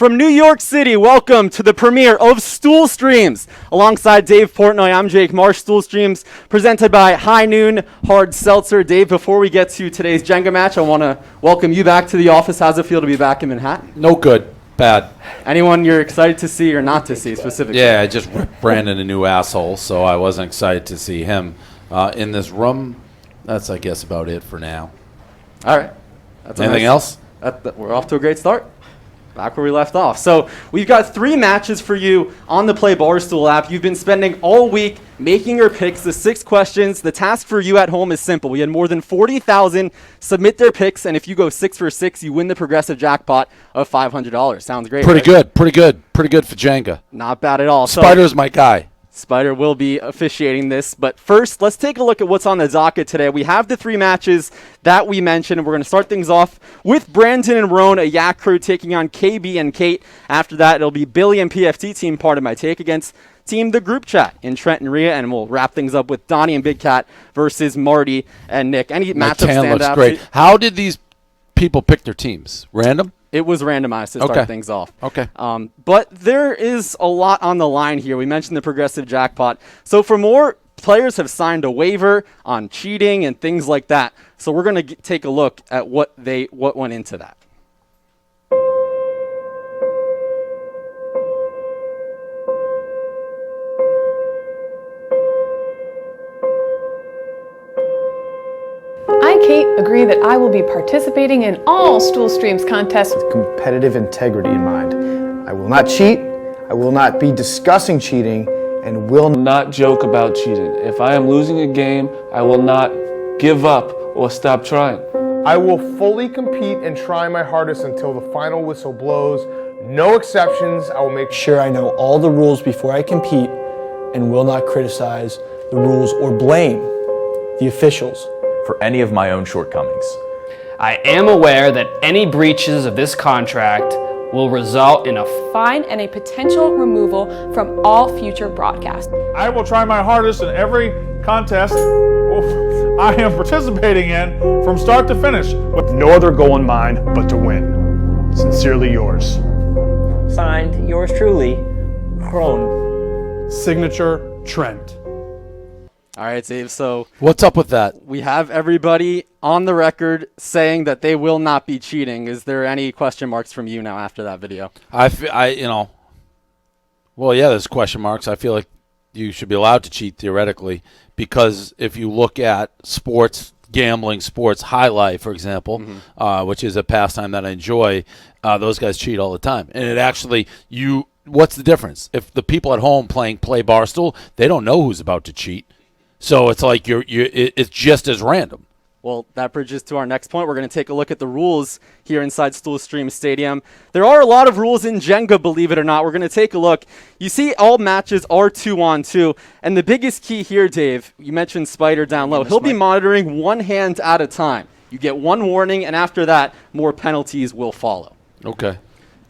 From New York City, welcome to the premiere of Stool Streams. Alongside Dave Portnoy, I'm Jake Marsh. Stool Streams presented by High Noon Hard Seltzer. Dave, before we get to today's Jenga match, I want to welcome you back to the office. How's it feel to be back in Manhattan? No good. Bad. Anyone you're excited to see or not to see specifically? Yeah, I just ripped Brandon a new asshole, so I wasn't excited to see him in this room. That's, I guess, about it for now. All right. Anything else? We're off to a great start. Back where we left off. So we've got 3 matches for you on the Play Barstool app. You've been spending all week making your picks, the 6 questions. The task for you at home is simple. We had more than 40,000 submit their picks, and if you go 6 for 6, you win the progressive jackpot of $500. Sounds great. Pretty right? good. Pretty good for Jenga. Not bad at all. Spider's my guy. Spider will be officiating this. But first, let's take a look at what's on the docket today. We have the 3 matches that we mentioned. We're going to start things off with Brandon and Rone, a Yak crew, taking on KB and Kate. After that, it'll be Billy and PFT team, part of my take, against Team The Group Chat in Trent and Rhea. And we'll wrap things up with Donnie and Big Cat versus Marty and Nick. Any matchup stand looks out? Great. How did these people pick their teams? Random? It was randomized to start things off. Okay. But there is a lot on the line here. We mentioned the progressive jackpot. So for more, players have signed a waiver on cheating and things like that. So we're going to take a look at what went into that. I, Kate, agree that I will be participating in all Stool Streams contests with competitive integrity in mind. I will not cheat, I will not be discussing cheating, and will not joke about cheating. If I am losing a game, I will not give up or stop trying. I will fully compete and try my hardest until the final whistle blows. No exceptions. I will make sure I know all the rules before I compete and will not criticize the rules or blame the officials for any of my own shortcomings. I am aware that any breaches of this contract will result in a fine and a potential removal from all future broadcasts. I will try my hardest in every contest I am participating in from start to finish, with no other goal in mind but to win. Sincerely yours. Signed, yours truly, Rone. Signature, Trent. All right, Dave, so what's up with that? We have everybody on the record saying that they will not be cheating. Is there any question marks from you now after that video? Well, yeah, there's question marks. I feel like you should be allowed to cheat theoretically, because if you look at sports, gambling, sports, high life, for example, which is a pastime that I enjoy, those guys cheat all the time. And it actually, what's the difference? If the people at home playing Play Barstool, they don't know who's about to cheat. So it's like it's just as random. Well, that bridges to our next point. We're going to take a look at the rules here inside Stool Streams Stadium. There are a lot of rules in Jenga, believe it or not. We're going to take a look. You see all matches are 2-on-2. And the biggest key here, Dave, you mentioned Spider down low. He'll be monitoring one hand at a time. You get one warning, and after that, more penalties will follow. Okay.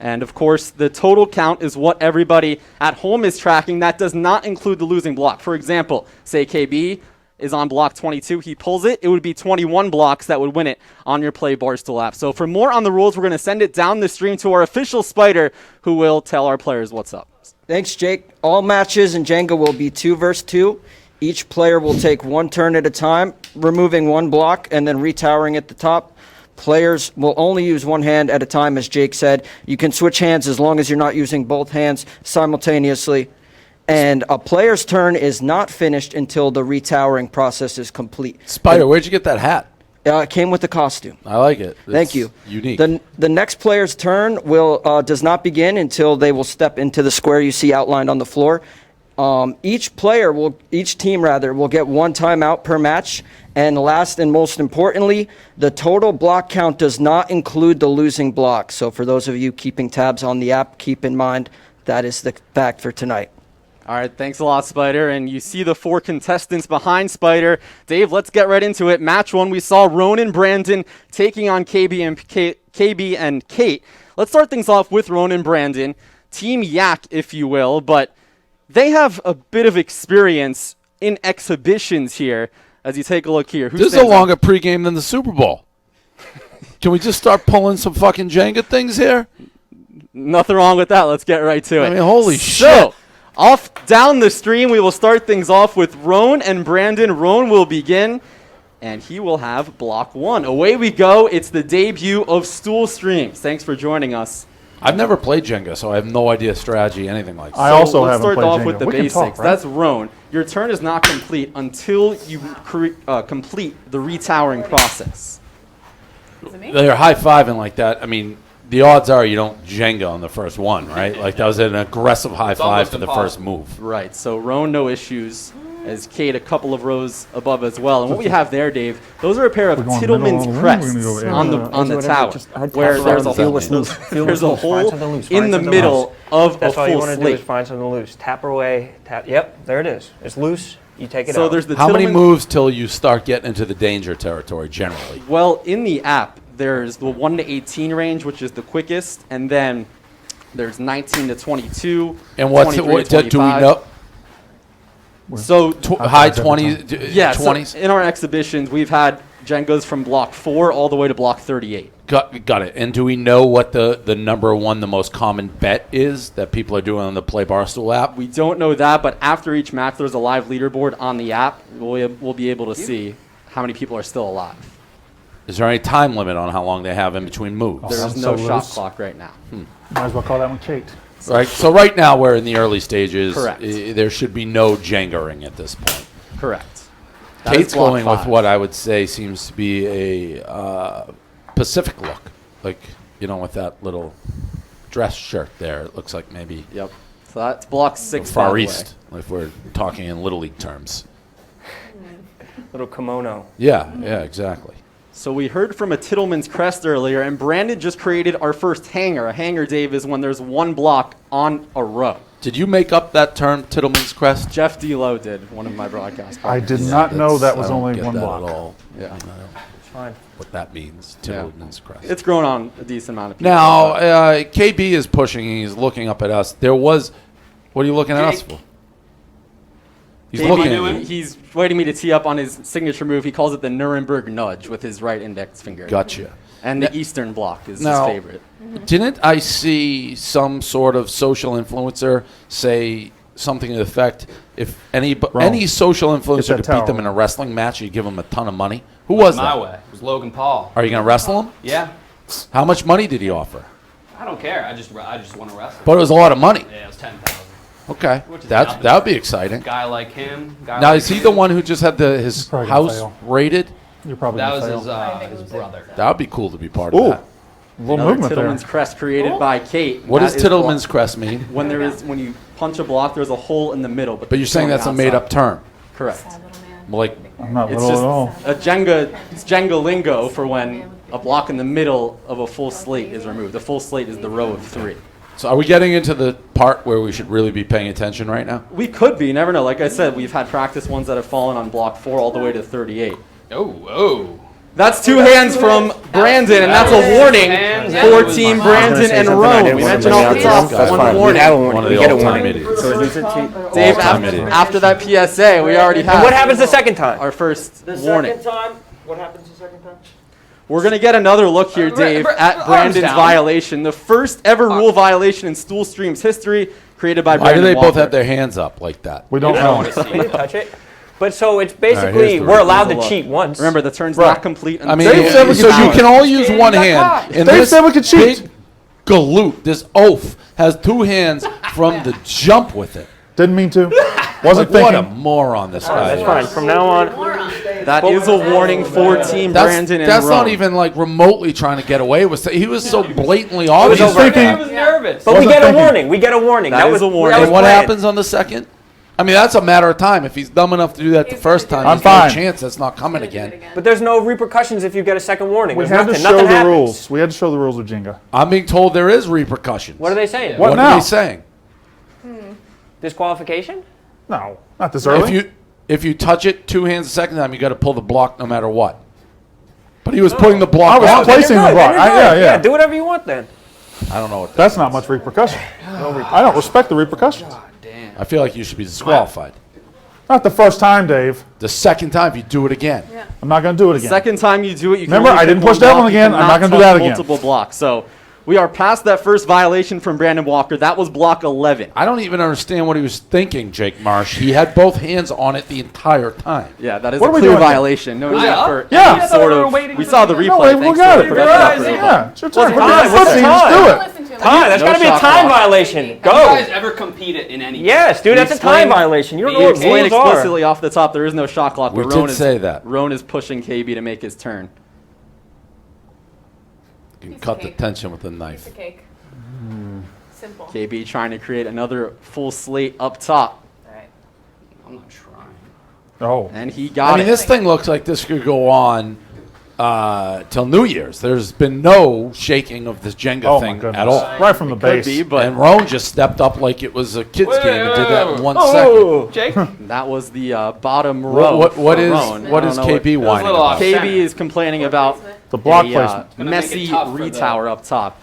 And, of course, the total count is what everybody at home is tracking. That does not include the losing block. For example, say KB is on block 22. He pulls it. It would be 21 blocks that would win it on your Play Barstool app. So for more on the rules, we're going to send it down the stream to our official Spider, who will tell our players what's up. Thanks, Jake. All matches in Jenga will be 2 versus 2. Each player will take one turn at a time, removing one block and then retowering at the top. Players will only use one hand at a time, as Jake said. You can switch hands as long as you're not using both hands simultaneously. And a player's turn is not finished until the retowering process is complete. Spider, where'd you get that hat? It came with the costume. I like it. Thank you. Unique. The next player's turn does not begin until they will step into the square you see outlined on the floor. Each team will get one timeout per match. And last and most importantly, the total block count does not include the losing block. So for those of you keeping tabs on the app, keep in mind that is the fact for tonight. All right, thanks a lot, Spider. And you see the 4 contestants behind Spider. Dave, let's get right into it. Match 1, we saw Rone and Brandon taking on KB and Kate. Let's start things off with Rone and Brandon. Team Yak, if you will, but they have a bit of experience in exhibitions here. As you take a look here. This is a longer pregame than the Super Bowl. Can we just start pulling some fucking Jenga things here? Nothing wrong with that. Let's get right to it. I mean, holy So, off down the stream, we will start things off with Rone and Brandon. Rone will begin, and he will have block 1. Away we go. It's the debut of Stool Streams. Thanks for joining us. I've never played Jenga, so I have no idea strategy, anything like that. I also let's haven't start played off Jenga. with the We can basics. talk, right? That's Rone. Your turn is not complete until you complete the retowering process. They're high-fiving like that. I mean, the odds are you don't Jenga on the first one, right? Like, that was an aggressive high five for the first move. Right. So Rone, no issues. As Kate, a couple of rows above as well. And what we have there, Dave, those are a pair of We're going Tittleman's middle, crests we're gonna go edge. on the tower, where there's a hole, there's a hole in the middle of That's a all you full want to do is slate. find something loose. Tap her away. Tap. Yep, there it is. It's loose. You take it So out. there's the How many Tittleman- moves till you start getting into the danger territory, generally? Well, in the app, there's the 1 to 18 range, which is the quickest, and then there's 19 to 22. And what's 23 to do we 25. know? So High 20s, yeah, so 20s? in our exhibitions, we've had Jengas from block 4 all the way to block 38. Got it. And do we know what the number one, the most common bet is that people are doing on the Play Barstool app? We don't know that, but after each match, there's a live leaderboard on the app. We'll be able to see how many people are still alive. Is there any time limit on how long they have in between moves? There's sounds no so shot loose. clock right now. Might as well call that one Kate. Right. So right now we're in the early stages. Correct. There should be no Jengaing at this point. Correct. That is Kate's block going 5. with what I would say seems to be a Pacific look, like with that little dress shirt there. It looks like maybe Yep. So that's block 6. by Far the way. East, if we're talking in Little League terms. Little kimono. Yeah, exactly. So we heard from a Tittleman's crest earlier, and Brandon just created our first hanger. A hanger, Dave, is when there's one block on a row. Did you make up that term, Tittleman's crest? Jeff D'Lo did, one of my broadcast I partners. did not know that was I don't only get one that block. at all. Yeah. I mean, I don't know Fine. what that means, Tittleman's crest. It's grown on a decent amount of people. Now, KB is pushing. He's looking up at us. There was. What are you looking at us for? He's looking at you. He's waiting me to tee up on his signature move. He calls it the Nuremberg nudge with his right index finger. Gotcha. And the Eastern block is Now- his favorite. Didn't I see some sort of social influencer say something to the effect, if any social influencer that to tower. beat them in a wrestling match, you give them a ton of money? Who was My that? way. It was Logan Paul. Are you going to wrestle him? Yeah. How much money did he offer? I don't care. I just want to wrestle. But it was a lot of money. Yeah, it was 10,000. Okay, Which is that nothing. would be exciting. Guy like him. Guy Now, like is he him. the one who just had his probably gonna house fail. raided? You're probably That gonna was fail. his brother. That would be cool to be part of Ooh, that. little Another movement there. Tittleman's crest created by Kate. What That does is Tittleman's block- crest mean? when you punch a block, there's a hole in the middle. But you're there's saying no that's a outside. made-up term. Correct. Like, I'm not It's little just at all. it's Jenga lingo for when a block in the middle of a full slate is removed. The full slate is the row of 3. so are we getting into the part where we should really be paying attention right now? We could be, you never know. Like I said, we've had practice ones that have fallen on block 4 all the way to 38. Oh. That's 2 hands from Brandon, and that's a warning Hands for and- Team I was gonna Brandon say and something I Rone. didn't We wanna mentioned bring off the out. top, That's one fine. We warning. have a warning. One of We the get a all-time warning. idiots. Dave, All-time idiot. after that PSA, we already have What happens the second time? our first warning. time, what happens the second time? We're going to get another look here, Dave, at arms Brandon's down. violation. The first ever rule violation in Stool Streams history created by Why do Brandon they both Walker. have their hands up like that? We don't I don't know. want to see it. Touch it. But so it's here's basically the we're allowed Here's to a cheat once. Remember, the turn's Right. not complete I until mean, Dave said we so could you cheat. can all use one hand. And Dave this said we could cheat. big galoot, this oaf, has 2 hands from the jump with it. Didn't mean to. Wasn't Like, what a thinking. moron this guy That's is. fine. From now on, That is a warning for Team Brandon and That's Rone. not even like remotely trying to get away with it. He was so blatantly obvious. over. Thinking- I was nervous. but we Wasn't get a thinking. warning. We get a warning. That is was a warning. that was And what planned. happens on the second? I mean, that's a matter of time. If he's dumb enough to do that the first time, I'm there's no fine. chance that's not coming again. But there's no repercussions if you get a second warning. We There's had to nothing. show Nothing the happens. rules. We had to show the rules of Jenga. I'm being told there is repercussions. What are they saying? What What now? are they saying? Disqualification? No, not this early. If you touch it 2 hands the second time, you got to pull the block no matter what. But he was putting the block I was on. placing the Then block. you're good. Yeah. Do whatever you want then. I don't know what that That's not much repercussion. I don't respect the repercussions. I feel like you should be disqualified. Not the first time, Dave. The second time, if you do it again. I'm not going to do it again. Second time you do it, you can Remember, only I pick didn't one push that block. one You again. I'm cannot not gonna do touch that again. Multiple blocks. So We are past that first violation from Brandon Walker. That was block 11. I don't even understand what he was thinking, Jake Marsh. He had both hands on it the entire time. Yeah, that is What a are we clear doing here? violation. No need for Yeah. any sort of. We saw the replay. No, we thanks got to it. the You're production right. operator. Yeah, it's your turn. We're time? doing What's the 15. Just do it. Listen to him. Time. That's No got to be a shot time clock. violation. Have you Go. guys ever competed in any? Yes, dude. That's a time violation. You don't know We what explained rules are. explicitly off the top there is no shot clock. We but did Rone say that. Rone is pushing KB to make his turn. You can cut the tension with a knife. Piece of cake. Simple. KB trying to create another full slate up top. All right. I'm not trying. Oh. And he got I mean, it. this thing looks like this could go on till New Year's. There's been no shaking of this Jenga Oh my thing goodness. at all. Right from the Could base. be, but And Rone just stepped up like it was a kid's game and did that in 1 second. Oh, Jake? that was the bottom row. What for is Rone. what I is don't know KB was a whining little about? off. KB Center. is complaining about The block a placement. Gonna make it messy tough for the- retower up top.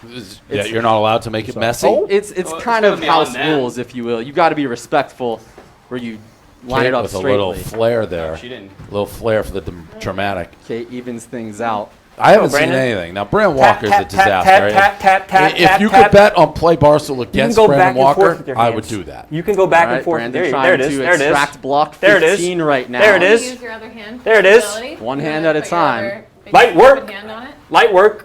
Yeah, you're not allowed to make it messy. It's Well, it's kind gonna of be on house them. rules, if you will. You got to be respectful where you line Kate it up with a little straightly. flair there. She didn't. A little flair for the dramatic. Kate evens things out. I haven't seen Brandon. anything. Now, Brandon Tap, Walker's tap, a disaster. tap, right? tap, tap, tap, If tap, you tap. could bet on play Barstool You can against go Brandon back and forth Walker, with your I would hands. do that. You can go back All right, and forth. Brandon There trying it is. to There it is. extract block There it is. 15 right now. There it is. Use your other hand. There it is. Ability. One You hand wanna at a put your time. other big Light work. stupid hand on it. Light work.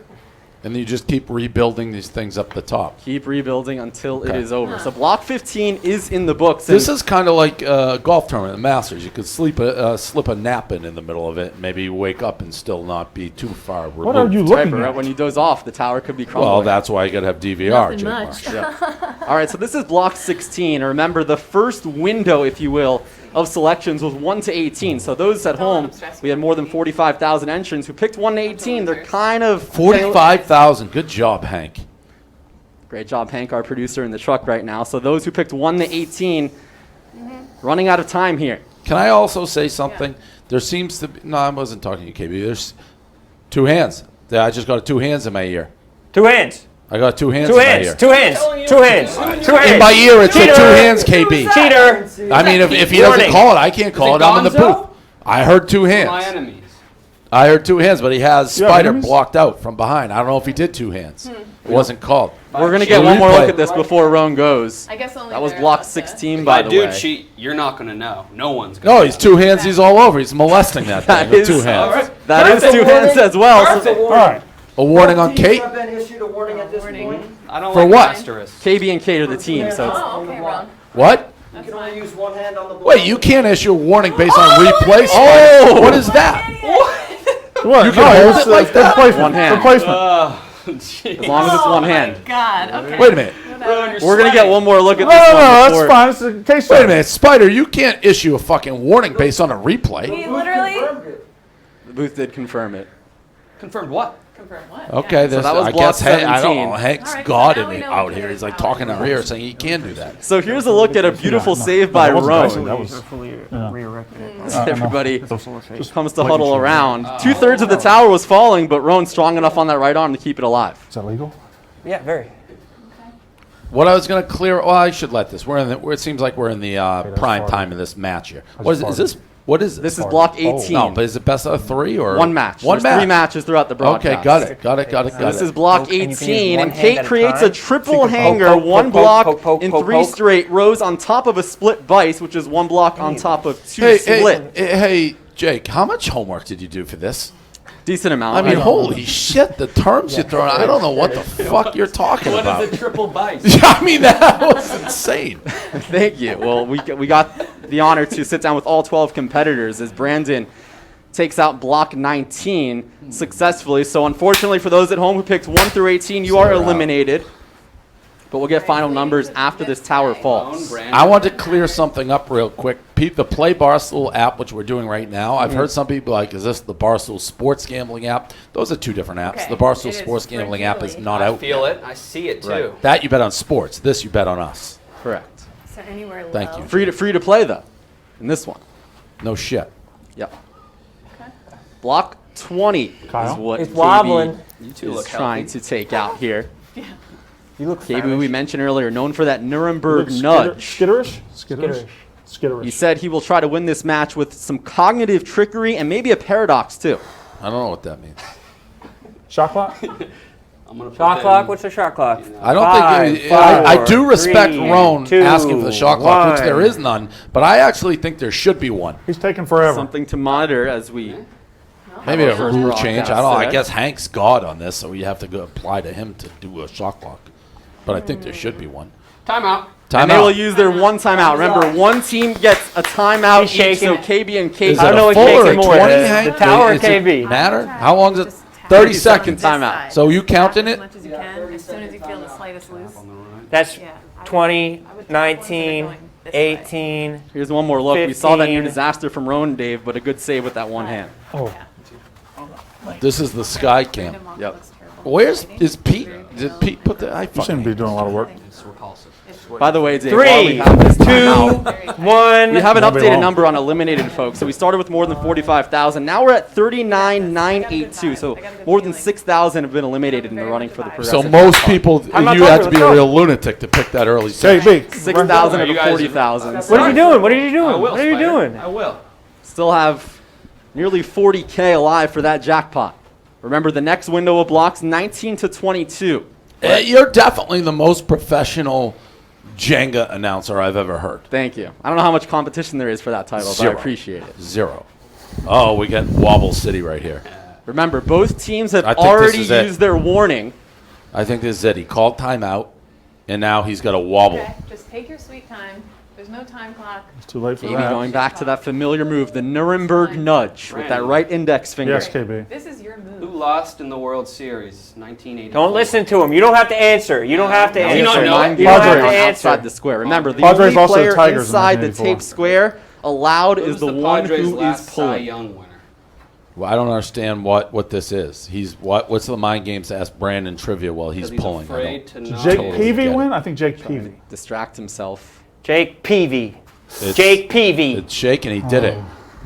And you just keep rebuilding these things up the top. Keep rebuilding until it Okay. is over. So block 15 is in the books. This and is kind of like a golf tournament, the Masters. You could slip a nap in the middle of it, maybe wake up and still not be too far removed. What are you Typer, looking right? at? When you doze off, the tower could be crumbling. Well, that's why you got to have DVR. Nothing Jake much. Marsh. All right, so this is block 16. Remember, the first window, if you will, of selections was 1 to 18. So those at home, we had more than 45,000 entrants who picked 1 to 18. They're kind of 45,000. Good job, Hank. Great job, Hank, our producer in the truck right now. So those who picked 1 to 18, running out of time here. Can I also say something? There seems to be. No, I wasn't talking to you, KB. There's 2 hands. I just got 2 hands in my ear. 2 hands. I got 2 hands Two in my hands. ear. 2 hands. 2 hands. 2 hands. In my ear, it said Cheater. 2 hands, KB. Cheater. I mean, if he doesn't Warning. call it, I can't call it. I'm in the Gonzo? booth. I heard 2 My hands. enemies. I heard 2 hands, but he has You have Spider enemies? blocked out from behind. I don't know if he did 2 hands. It wasn't called. We're going to get Replay. one more look at this before Roan goes. I guess only That was they're block allowed to- 16, If by I the do way. cheat, you're not gonna know. No one's gonna. No, know. he's 2 hands. He's all over. He's molesting that That thing with is- 2 hands. That is 2 hands as well. So All right. A warning on Kate. Have been issued a warning at this point. I don't For like what? asterisk. KB and Kate are the team, so it's Oh, okay, wrong. What? You can only use one hand on the block. Wait, you can't issue a warning based on replay. Oh! What is that? What? You can hold it like that? Good placement. One hand. Good placement. as long as it's one hand. God, okay. Wait a minute. We're going to get one more look at No, this no, one. no, before- that's fine. It's a case Wait a study. minute, Spider. You can't issue a fucking warning based on a replay. He literally The booth did confirm it. Confirmed what? confirm what? Okay, this, that was I block guess I don't 17. know. Hank's All right, God so in now me we know out what here. it He's is like now. talking in our ear saying he can do that. So here's a look at a beautiful save by that wasn't Rone. icing, that was- As everybody Just comes to making huddle sure. around. 2/3 of the tower was falling, but Rone's strong enough on that right arm to keep it alive. Is that legal? Yeah, very. What I was going to clear. Well, I should let this. We're in. It seems like we're in the that's prime far. time of this match here. I What is, just is this? What is This is Sorry. block Oh. 18. No, but is it best of 3 or One match. One There's match. 3 matches throughout the broadcast. Okay, got it. Got it. Got it. Got This it. is block Poke, and you can use 18, one and hand Kate at a creates a time. triple So you can hanger, poke, poke, one poke, block poke, poke, in poke, 3 poke. straight rows on top of a split vice, which is 1 block on top of 2 Hey, split. hey, Jake. How much homework did you do for this? Decent amount. I mean, know. holy shit! The terms you throw. I don't know what the fuck you're talking What about. is a triple bite? I mean, that was insane. Thank you. Well, we got the honor to sit down with all 12 competitors as Brandon takes out block 19 successfully. So unfortunately for those at home who picked 1 through 18, you are you're out. eliminated. But we'll get final numbers after this tower falls. I want to clear something up real quick. The Play Barstool app, which we're doing right now, I've heard some people like, is this the Barstool Sports Gambling app? Those are 2 different apps. Okay. The Barstool It is Sports for Gambling app is Julie. not I out feel yet. it. I see it too. Right. That you bet on sports. This you bet on us. Correct. So anywhere Thank low. you. Free to play though, in this one. No shit. Yep. Block 20 is Kyle? what It's KB wobbling. is look trying to take out here. You look KB, we mentioned earlier, known for that Nuremberg Skitter- nudge. Skitterish? Skitterish. Skitterish. He said he will try to win this match with some cognitive trickery and maybe a paradox too. I don't know what that means. Shot clock? I'm gonna put Shot in- clock? What's the shot clock? I don't think I do respect Rone asking for the shot clock, which there is none, but I actually think there should be one. He's taking forever. Something to monitor as we. Maybe a First rule broadcast change. I don't know. I today. guess Hank's God on this, so you have to go apply to him to do a shot clock. But I think there should be one. Timeout. And they will use their one timeout. Remember, one team gets a timeout He's each, so shaking. KB and KB. Is I it don't know a what full makes or it a more, 20, the Hank? tower or Does it KB? matter? How long is it? 30 seconds. Timeout. So you counting it? As much as you can, as soon as you feel the slightest loose. That's Yeah, I would- 20, I would 19, going this way. 18. Here's one more look. We saw that near 15. disaster from Rone, Dave, but a good save with that one hand. This is the sky cam. Yep. Where's is Pete? Did Pete put the? I You seem to fucking be doing a lot of work. By the way, Dave, while we 3, have this 2, timeout, 1. we have an Won't be updated long. number on eliminated folks. So we started with more than 45,000. Now we're at 39,982. So more than 6,000 have been eliminated in the running for the So progressive. most people, I'm not you had to talking, be a let's go. real lunatic to pick that early. save. KB. 6,000 You of guys- 40,000. What are you doing? What are you I doing? will, What are you Spider. doing? I will. Still have nearly 40K alive for that jackpot. Remember, the next window of blocks, 19 to 22. You're definitely the most professional Jenga announcer I've ever heard. Thank you. I don't know how much competition there is for that title, but I Zero. appreciate it. 0. Oh, we got Wobble City right here. Remember, both teams have I think this already is it. used their warning. I think this is it. He called timeout, and now he's got a wobble. Okay, just take your sweet time. There's no time clock. It's too late for Maybe that. going back to that familiar move, the Nuremberg nudge with that right index finger. Yes, KB. This is your Who move. lost in the World Series? 1980. Don't listen to him. You don't have to answer. You don't have to No, answer. you don't know. Mind You don't games have are to outside answer. the square. Remember, the Padres only lost to the player Tigers in inside the 1984. taped square allowed Who's is the one Padres' who is last Cy pulling. Young winner? Well, I don't understand what this is. What's the mind games to ask Brandon trivia while he's 'Cause pulling? I afraid to don't not. Jake Totally Peavy get it. win? I think Jake Peavy. Distract himself. Jake Peavy. It's- Jake Peavy. It's shaking. He did it.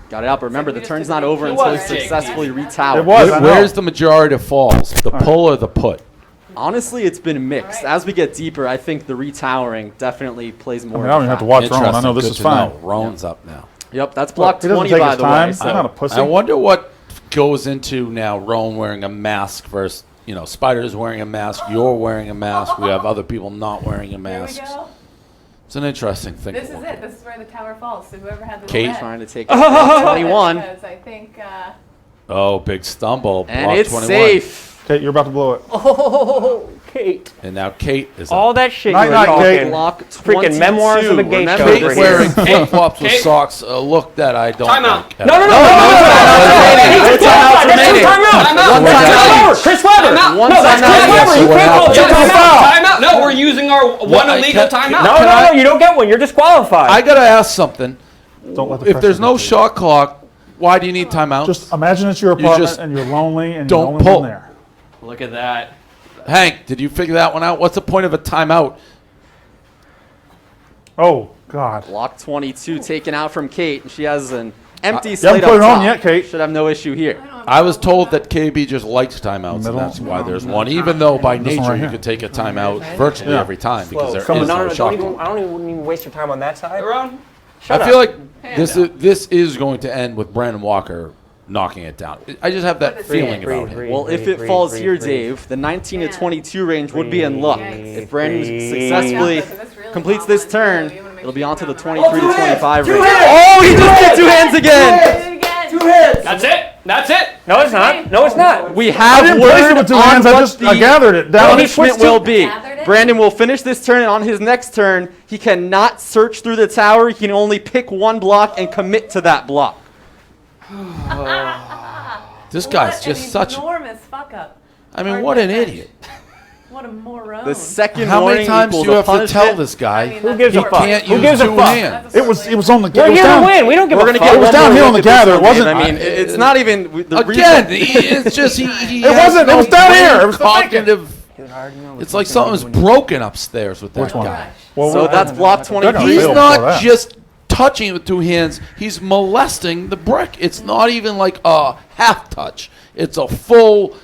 Got it up. Remember, the turn's not over He until he was Jake successfully It retowered. was. I know. Where's the majority of falls? The pull or the put? Honestly, it's been mixed. As we get deeper, I think the retowering definitely plays more. I mean, I don't even have to watch Rone. I know this is Good to fine. know. Rone's up now. Yep, that's block He doesn't 20, take by his the time. way. He's not a So pussy. I wonder what goes into now Rone wearing a mask versus, Spider's wearing a mask, you're wearing a mask, we have other people not wearing a Here we mask. go. It's an interesting thing. This to is look it. at. This is where the tower falls. So whoever had the Kate lead. trying to take it block 21. Because I think Oh, big stumble. And block it's 21. safe. Kate, you're about to blow it. Oh, Kate. And now Kate is All up. that shit Night, you were night, talking. Kate. Block Freaking memoirs of a 22. gay Remember show Kate over this here. wearing flip-flops with Kate. socks, a look that I don't Timeout. like. No. No timeouts remaining. One One timeout. Chris Webber. Timeout. One No, that's timeout. Chris Webber. You What can't call it happened? a timeout. Timeout. No, we're using our one I illegal can't- timeout. No, you don't get one. You're disqualified. I got to ask something. Don't let the If pressure there's no get to you. shot clock, why do you need timeouts? Just imagine it's your apartment just and you're lonely and don't you're the only pull. one there. Look at that. Hank, did you figure that one out? What's the point of a timeout? Oh, God. Block 22 taken out from Kate. And she has an empty You slate haven't put up it on top. yet, Kate. Should have no issue here. I was told that KB just likes timeouts, Middle? and that's why there's one. Even though by This one nature right you here. could take a timeout virtually Yeah. every time because there is No, no shot don't even, clock. I don't even waste your time on that side. Ron? Shut I up. feel like this is going to end with Brandon Walker knocking it down. I just have that feeling about him. Well, if it falls here, Dave, the 19 to 22 range would be in luck. If Brandon successfully completes this turn, it'll be onto the 23 to 25 range. Oh, he just did two hands again! That's it. That's it. No, it's not. No, it's not. We I have didn't place it word with two on hands. I what just the I gathered it down. punishment will be. Gathered it? Brandon will finish this turn, and on his next turn, he cannot search through the tower. He can only pick one block and commit to that block. This guy's just such. enormous fuck up. I mean, what an idiot. What a moron. The second How warning many times do equals you a have to tell punishment. this guy Who gives he a fuck? can't Who use gives a two fuck? hands? It was on the. We're it was here to down. win. We don't give We're a gonna fuck. get It was one down more here on look the at this gather. one, It wasn't- Dave. I mean, it's not even the Again, reason. it's just he It has wasn't. It no was down brain here. It was the cognitive. It's like something's broken upstairs with that Which one? guy. Well, So that's block They're gonna 23. He's fail not before that. just touching it with two hands. He's molesting the brick. It's not even like a half touch. It's a full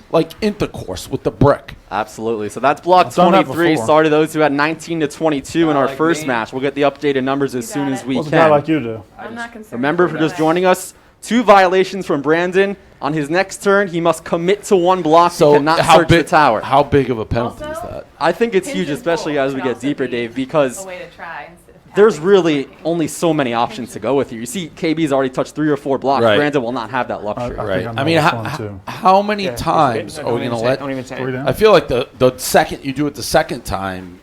intercourse with the brick. Absolutely. So that's block I've done that 23. before. Sorry to those who had 19 to 22 in our first me. match. We'll get the updated numbers as You soon got as it. we What's a guy can. like you do? I'm not concerned. Remember, for just joining us, 2 violations from Brandon. On his next turn, he must commit to 1 block. So he cannot search the tower. How big of a penalty is that? I think it's huge, Pinch and especially pull as we could get also deeper, be Dave, because a way to try instead of there's tapping really something. only so many options to go with here. You see, KB's already touched 3 or 4 blocks. Right. Brandon will not have that luxury. Right. I'm I mean, on this one, too. how many Yeah, times are we going to let? Don't even say Three it. down. I feel like the second you do it the second time,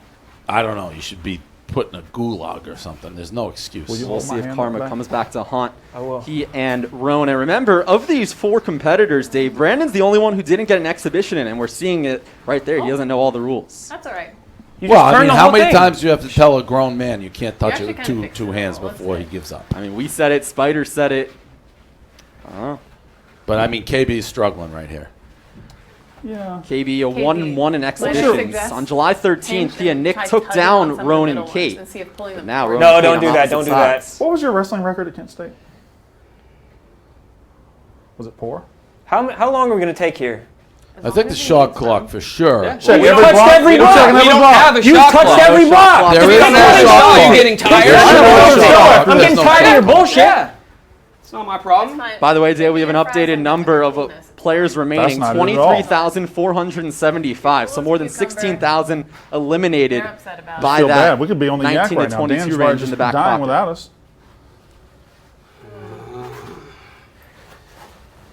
I don't know, you should be put in a gulag or something. There's no excuse. Will you We'll hold see my if hand karma back? comes back to haunt I will. he and Rone. And remember, of these 4 competitors, Dave, Brandon's the only one who didn't get an exhibition in, and we're seeing it right there. He doesn't know all the rules. That's all right. You Well, just I turn mean, the how whole many thing. times do you have to tell a grown man you can't touch actually it with kinda fixed two it hands all. Let's before he see. gives up? I mean, we said it. Spider said it. But I mean, KB is struggling right here. Yeah. KB, a 1-1 in exhibitions. suggest On July 13th, pinch he and and Nick try took tugging on down some of the Rone middle and ones Kate. and see if pulling But them now forward- Rone No, and Kate don't on do that. opposite Don't do that. sides. What was your wrestling record at Kent State? Was it poor? How long are we going to take here? I think the shot clock for sure. Check We every touched block. every We're block. checking We every don't block. have a You shot touched clock. every No shot block. clock. There If is you no got a shot shot, clock. You're getting tired. I don't know no what you're shot doing. I'm getting clock. tired of your bullshit. Yeah. It's not my problem. Fine. By the way, Dave, we have an Fries updated and number of goodness. players remaining, not it at all. 23,475. So more than Cucumber. 16,000 eliminated They're upset about it. by Feel that bad. We could be on the yak 19 right to now. 22 Dan's range right in just the back dying pocket. without us.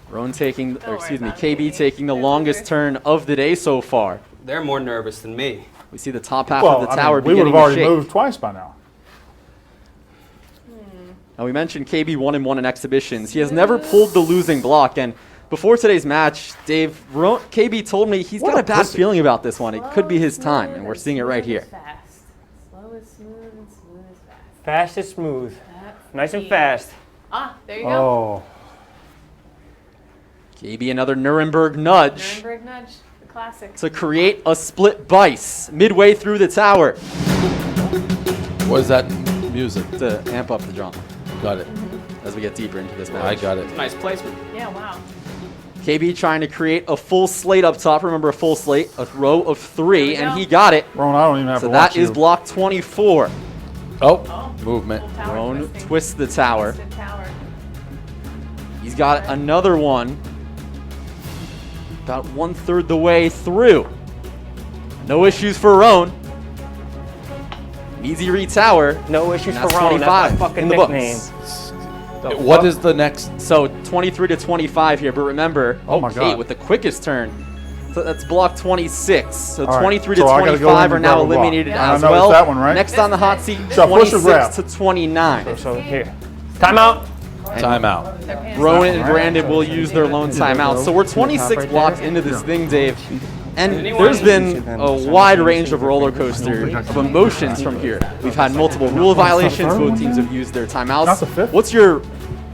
Rone taking, Don't or excuse worry me, about it. KB taking the longest turn of the day so far. They're more nervous than me. We see the top half Well, of the tower we would beginning have to already shake. moved twice by now. Now we mentioned KB 1-1 in exhibitions. He has never pulled the losing block, and before today's match, Dave, KB told me he's got a bad feeling about this one. It could be his time, and we're seeing it right here. Fast. Slow is smooth and smooth is fast. Fast is smooth. That's Nice and key. fast. Ah, there you go. Oh. KB another Nuremberg nudge Nuremberg nudge, the classic. to create a split vice midway through the tower What is that music? to amp up the drama Got it. as we get deeper into this match. I got it. Nice placement. Yeah, wow. KB trying to create a full slate up top. Remember, a full slate, a row of 3, There we and go. he got it. Ron, I don't even have So to that watch is you. block 24. Oh, movement. Full tower Rone twisting. twists the tower. Twisted tower. He's got another one about 1/3 the way through. No issues for Rone. Easy re-tower. No issues And for that's Ron. 25 That's my fucking in the nickname. books. What is the next? So 23 to 25 here, but remember, Oh my Kate God. with the quickest turn. So that's block 26. So All right, 23 so to I gotta go 25 in are and now grab a block. eliminated Yeah. as I know it's well. that one, right? Next on the hot seat, So I push or 26 grab? to 29. So here. Timeout. Timeout. Their pants Rowan off. and Brandon will use their lone timeout. So we're 26 blocks into this thing, Dave. And there's been a wide range of roller coaster of emotions from here. We've had multiple rule violations. Both teams have used their Not timeouts. the fifth. What's your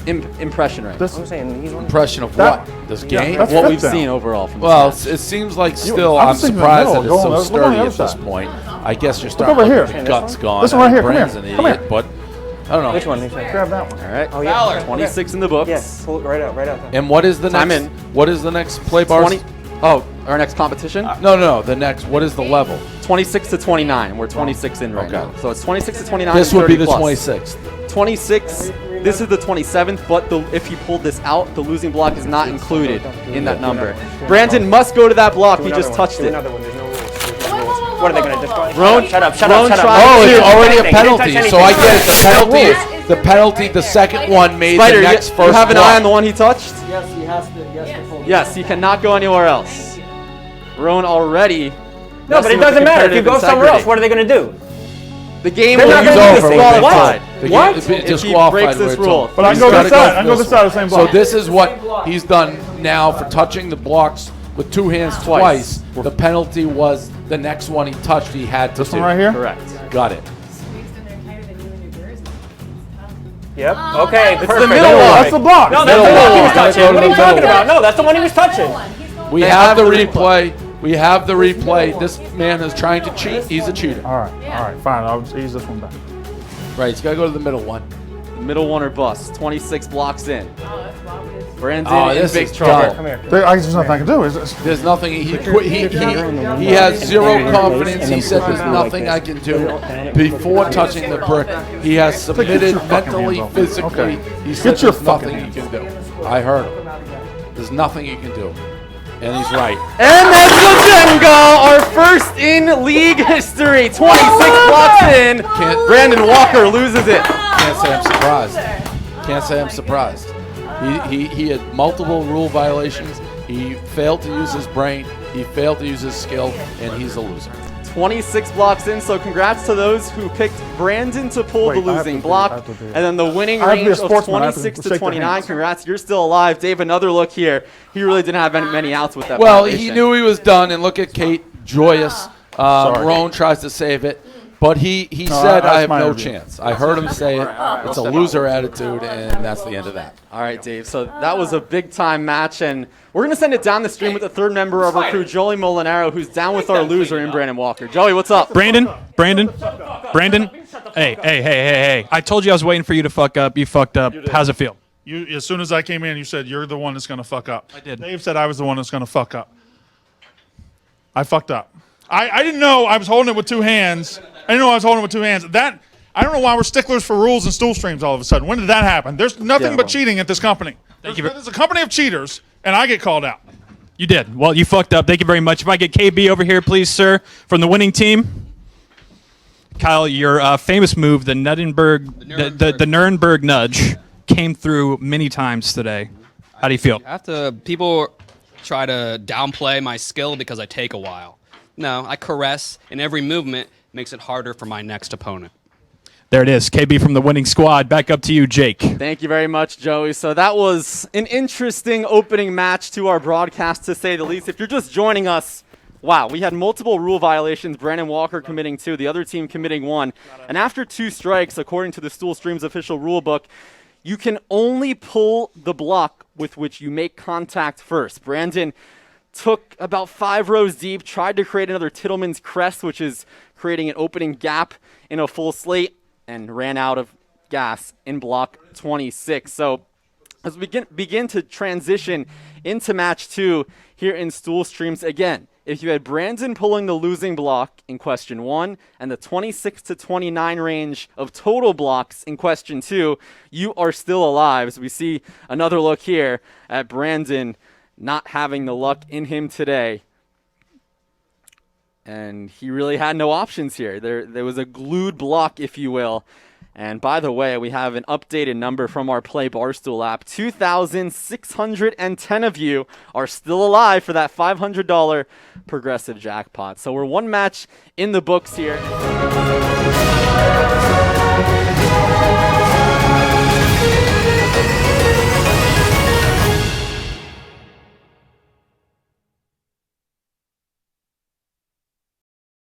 impression right now? This, I'm saying he's one. Impression of That- what? This game? that's What fifth we've down. seen overall from Well, this it seems like still I'm I'm thinking the surprised middle, that go it's on, so look on the sturdy other at this side. point. I guess you're starting over to here. look at the guts gone. This one right and here, come Brand's here, an come idiot, here. but I don't know. Which one? grab that one. All right. Oh, yeah. 26 in the books. Yeah, pull it right out, right out. And what is the Time next? in. What is the next play bar? 20. Oh, our next competition? No. The next. What is the level? 26 to 29. We're 26 in right Okay. now. So it's 26 to 29. This and would be 30 the plus. 26th. 26. This is the 27th, but if he pulled this out, the losing block is not included in that number. Brandon must go to that block. He just touched Do it. another one. There's no rules. There's no rules. What are they going to just Rone- Shut up, Rone shut up. tried Oh, it's to- already a Anything. You didn't touch penalty. So I anything. get it. The penalty is Rules. the penalty. The second one made Spider, the you, next you first. have an block. eye on the one he touched? Yes, he has to. Yes, to pull. Yes, he cannot go anywhere else. Rone already. No, but it doesn't matter. If you go somewhere else, what are they going to do? The game They're will not be gonna do this thing. disqualified. The What? game- If he disqualified breaks where this it's rule. on. But I He's can go gotta this side. for I can go this side of the same So block. this is what he's done now for touching the blocks with two hands twice. The penalty was the next one he touched. He had to This do. one right here? Correct. Got it. Squeezed in there tighter than you in your jersey. Yep. Oh, Okay. no. It's Perfect. the middle one. That's the block. No, that's Middle the block he was one. touching. Gotta What go are you to the talking middle about? No, that's the one he was touching. We They have have the the replay. We have the replay. This man is trying to cheat. He's a cheater. All right, fine. I'll just ease this one back. Right. He's got to go to the middle one. Middle one or bust. 26 blocks in. Oh, that's bonkers. Brandon in this big is trouble. tough. Come here. There's nothing I can do. There's nothing. He has zero confidence. He said there's nothing I can do before touching the brick. He has submitted mentally, physically. He said there's nothing he can do. I heard him. There's nothing he can do. And he's right. And that's the Jenga, our first in league history. 26 blocks in. Brandon Walker loses it. Can't say I'm surprised. Can't say I'm surprised. He had multiple rule violations. He failed to use his brain. He failed to use his skill, and he's a loser. 26 blocks in, so congrats to those who picked Brandon to pull the losing block. And then the winning range of 26 to 29. Congrats, you're still alive. Dave, another look here. He really didn't have many outs with that Well, violation. he knew he was done, and look at Kate, joyous. Rone tries to save it. But he said, I have no chance. I heard him say it. It's a loser attitude, and that's the end of that. All right, Dave. So that was a big-time match, and we're going to send it down the stream with the third member of our crew, Joey Molinaro, who's down with our loser in Brandon Walker. Joey, what's up? Brandon. Hey. I told you I was waiting for you to fuck up. You fucked up. How's it feel? As soon as I came in, you said you're the one that's going to fuck up. I did. Dave said I was the one that's going to fuck up. I fucked up. I didn't know I was holding it with two hands. I don't know why we're sticklers for rules and stool streams all of a sudden. When did that happen? There's nothing but cheating at this company. There's a company of cheaters, and I get called out. You did. Well, you fucked up. Thank you very much. If I get KB over here, please, sir, from the winning team. Kyle, your famous move, the Nuremberg nudge, came through many times today. How do you feel? People try to downplay my skill because I take a while. No, I caress, and every movement makes it harder for my next opponent. There it is. KB from the winning squad. Back up to you, Jake. Thank you very much, Joey. So that was an interesting opening match to our broadcast, to say the least. If you're just joining us, wow, we had multiple rule violations, Brandon Walker committing 2, the other team committing 1. And after 2 strikes, according to the Stool Streams official rulebook, you can only pull the block with which you make contact first. Brandon took about 5 rows deep, tried to create another Tittleman's crest, which is creating an opening gap in a full slate, and ran out of gas in block 26. So as we begin to transition into match 2 here in Stool Streams, again, if you had Brandon pulling the losing block in question 1 and the 26 to 29 range of total blocks in question 2, you are still alive. As we see another look here at Brandon not having the luck in him today. And he really had no options here. There was a glued block, if you will. And by the way, we have an updated number from our Play Barstool app. 2,610 of you are still alive for that $500 progressive jackpot. So we're one match in the books here.